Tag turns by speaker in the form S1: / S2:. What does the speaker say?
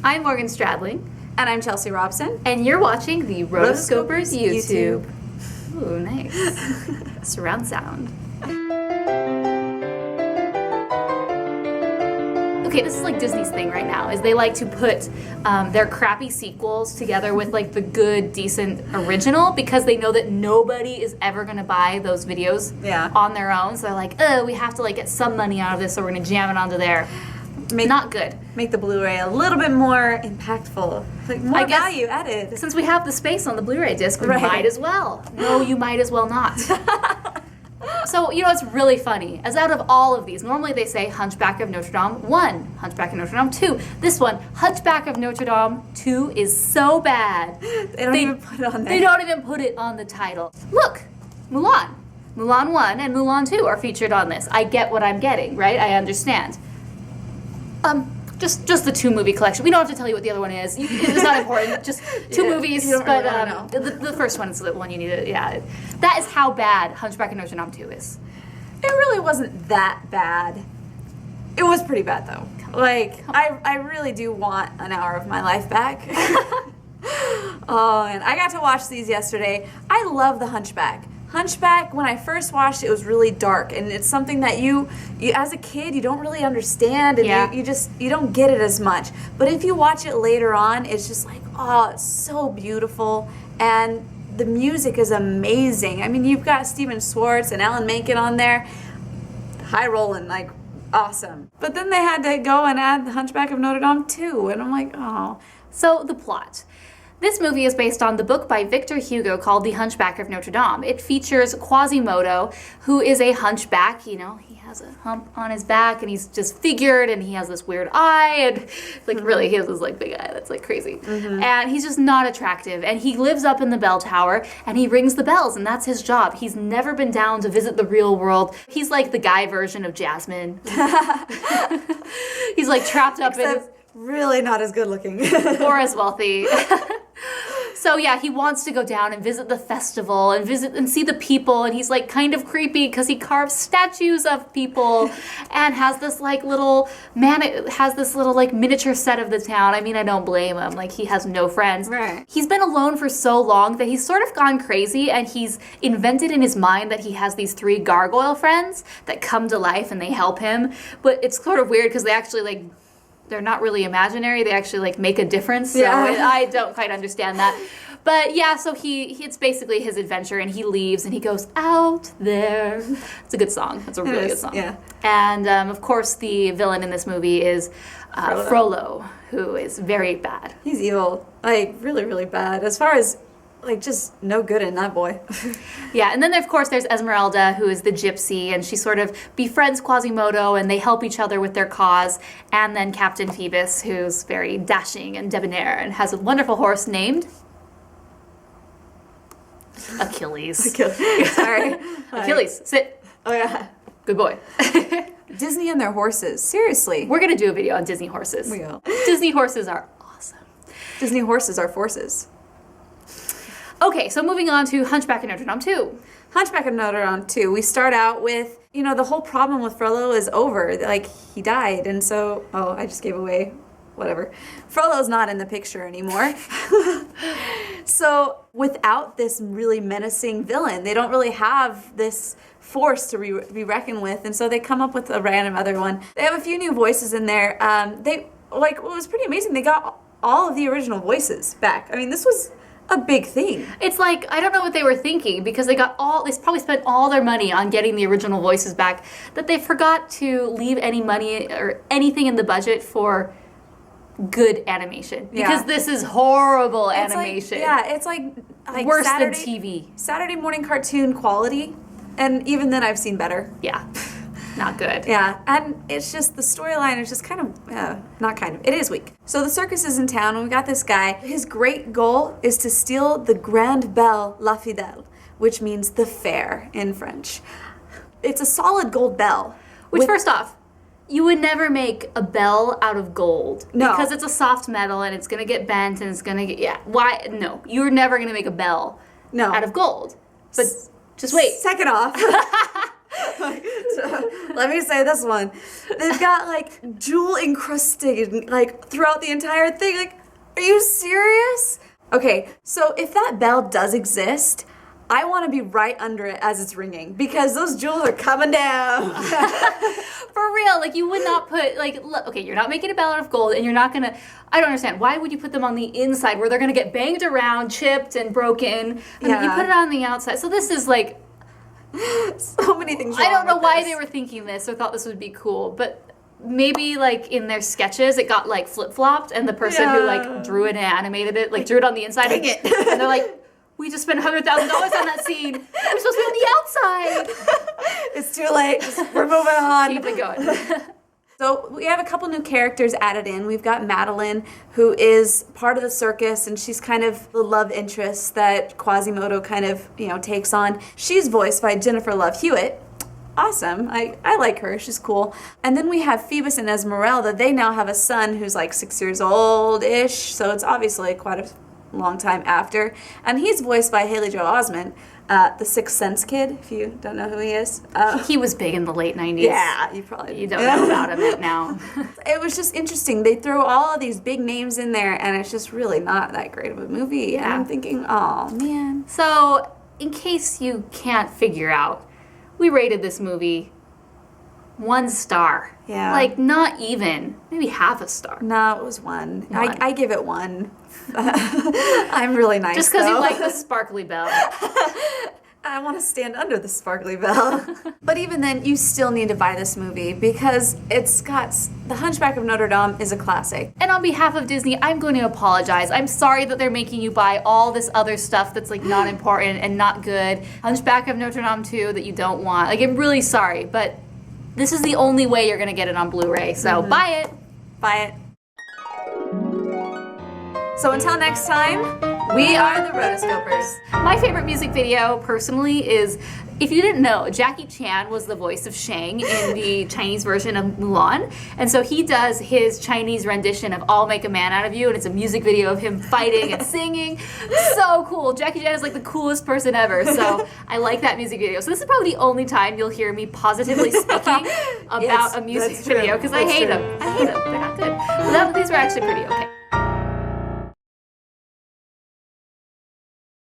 S1: I'm Morgan Stradling.
S2: And I'm Chelsea Robson.
S1: And you're watching the Rotoscopers YouTube. Ooh, nice. Surround sound. Okay, this is like Disney's thing right now, is they like to put their crappy sequels together with like the good, decent original because they know that nobody is ever going to buy those videos on their own. So they're like, oh, we have to like get some money out of this, so we're going to jam it onto there. Not good.
S2: Make the Blu-ray a little bit more impactful. Like more value added.
S1: Since we have the space on the Blu-ray disc, we might as well. No, you might as well not. So, you know, it's really funny. As out of all of these, normally they say Hunchback of Notre Dame 1, Hunchback of Notre Dame 2. This one, Hunchback of Notre Dame 2 is so bad.
S2: They don't even put it on there.
S1: They don't even put it on the title. Look, Mulan. Mulan 1 and Mulan 2 are featured on this. I get what I'm getting, right? I understand. Just the 2 movie collection. We don't have to tell you what the other one is. It's not important. Just 2 movies.
S2: You don't
S1: but
S2: really know.
S1: The first one is the one you need to. Yeah, that is how bad Hunchback of Notre Dame 2 is.
S2: It really wasn't that bad. It was pretty bad though. I really do want an hour of my life back. Oh, and I got to watch these yesterday. I love the Hunchback. Hunchback, when I first watched it, was really dark, and it's something that you as a kid, you don't really understand, and you don't get it as much. But if you watch it later on, it's just like, oh, it's so beautiful, and the music is amazing. I mean, you've got Steven Schwartz and Alan Menken on there, high rolling, like, awesome. But then they had to go and add the Hunchback of Notre Dame 2, and I'm like, oh.
S1: So, the plot. This movie is based on the book by Victor Hugo called The Hunchback of Notre Dame. It features Quasimodo, who is a hunchback. You know, he has a hump on his back, and he's disfigured, and he has this weird eye, and like really, he has this like big eye that's like crazy. And he's just not attractive. And he lives up in the bell tower, and he rings the bells, and that's his job. He's never been down to visit the real world. He's like the guy version of Jasmine. He's like trapped up in his...
S2: Really not as good looking.
S1: Or as wealthy. So yeah, he wants to go down and visit the festival and visit and see the people, and he's like kind of creepy because he carves statues of people and has this like little miniature set of the town. I mean, I don't blame him. Like, he has no friends.
S2: Right.
S1: He's been alone for so long that he's sort of gone crazy, and he's invented in his mind that he has these 3 gargoyle friends that come to life and they help him. But it's sort of weird because they actually like... They're not really imaginary. They actually like make a difference. So I don't quite understand that. But yeah, so it's basically his adventure, and he leaves and he goes out there. It's a good song. It's a really good song. Yeah. And of course, the villain in this movie is Frollo, who is very bad.
S2: He's evil. Like, really, really bad. As far as like, just no good in that boy.
S1: Yeah, and then of course there's Esmeralda, who is the gypsy, and she sort of befriends Quasimodo, and they help each other with their cause. And then Captain Phoebus, who's very dashing and debonair, and has a wonderful horse named... Achilles.
S2: Sorry.
S1: Achilles, sit.
S2: Oh, yeah.
S1: Good boy.
S2: Disney and their horses. Seriously.
S1: We're going to do a video on Disney horses.
S2: We will.
S1: Disney horses are awesome.
S2: Disney horses are forces.
S1: Okay, so moving on to Hunchback of Notre Dame 2.
S2: Hunchback of Notre Dame 2. We start out with, you know, the whole problem with Frollo is over. Like, he died, and so... Oh, I just gave away... Whatever. Frollo's not in the picture anymore. So, without this really menacing villain, they don't really have this force to be reckoned with, and so they come up with a random other one. They have a few new voices in there. It was pretty amazing. They got all of the original voices back. I mean, this was... a big thing.
S1: It's like, I don't know what they were thinking, because they probably spent all their money on getting the original voices back, that they forgot to leave any money or anything in the budget for good animation. Because this is horrible animation.
S2: It's like
S1: worse than TV.
S2: Saturday morning cartoon quality, and even then I've seen better.
S1: Yeah. Not good.
S2: Yeah, and it's just, the storyline is just kind of, it is weak. So the circus is in town, and we got this guy. His great goal is to steal the Grande Belle La Fidèle, which means the fair in French. It's a solid gold bell.
S1: Which, first off, you would never make a bell out of gold.
S2: No.
S1: Because it's a soft metal, and it's going to get bent, and it's going to get, why? No. You're never going to make a bell out of gold. But just wait.
S2: Second off... Let me say this one. They've got like jewel encrusted like throughout the entire thing. Like, are you serious? Okay, so if that bell does exist, I want to be right under it as it's ringing because those jewels are coming down.
S1: For real, like you would not put like look, okay, you're not making a bell out of gold, and you're not gonna. I don't understand. Why would you put them on the inside where they're gonna get banged around, chipped, and broken? I mean, you put it on the outside. So this is like
S2: so many things wrong
S1: I don't know
S2: with
S1: why
S2: this.
S1: they were thinking this or thought this would be cool, but maybe like in their sketches it got like flip-flopped, and the person who like drew it and animated it like drew it on the inside.
S2: Dang it.
S1: And they're like, we just spent $100,000 on that scene. We're supposed to be on the outside.
S2: It's too late. We're moving on.
S1: Keep it going.
S2: So we have a couple new characters added in. We've got Madeline, who is part of the circus, and she's kind of the love interest that Quasimodo kind of, takes on. She's voiced by Jennifer Love Hewitt. Awesome. I like her. She's cool. And then we have Phoebus and Esmeralda. They now have a son who's like 6 years old-ish, so it's obviously quite a long time after. And he's voiced by Haley Joel Osment, the Sixth Sense kid, if you don't know who he is.
S1: He was big in the late 90s.
S2: Yeah, you
S1: don't know about him now.
S2: It was just interesting. They throw all of these big names in there, and it's just really not that great of a movie.
S1: Yeah.
S2: And I'm thinking, oh, man.
S1: So, in case you can't figure out, we rated this movie 1 star.
S2: Yeah.
S1: Like, not even. Maybe half a star.
S2: No, it was 1.
S1: One.
S2: I give it 1. I'm really nice,
S1: Just because you
S2: though.
S1: like the sparkly bell.
S2: I want to stand under the sparkly bell. But even then, you still need to buy this movie because it's got... The Hunchback of Notre Dame is a classic.
S1: And on behalf of Disney, I'm going to apologize. I'm sorry that they're making you buy all this other stuff that's like not important and not good. Hunchback of Notre Dame 2 that you don't want. Like, I'm really sorry, but this is the only way you're going to get it on Blu-ray. So buy it.
S2: Buy it. So until next time, we are the Rotoscopers.
S1: My favorite music video, personally, is, if you didn't know, Jackie Chan was the voice of Shang in the Chinese version of Mulan. And so he does his Chinese rendition of I'll Make a Man Out of You, and it's a music video of him fighting and singing. So cool. Jackie Chan is like the coolest person ever. So I like that music video. So this is probably the only time you'll hear me positively speaking about a music video, because I hate them. I hate them. They're not good. But these were actually pretty okay.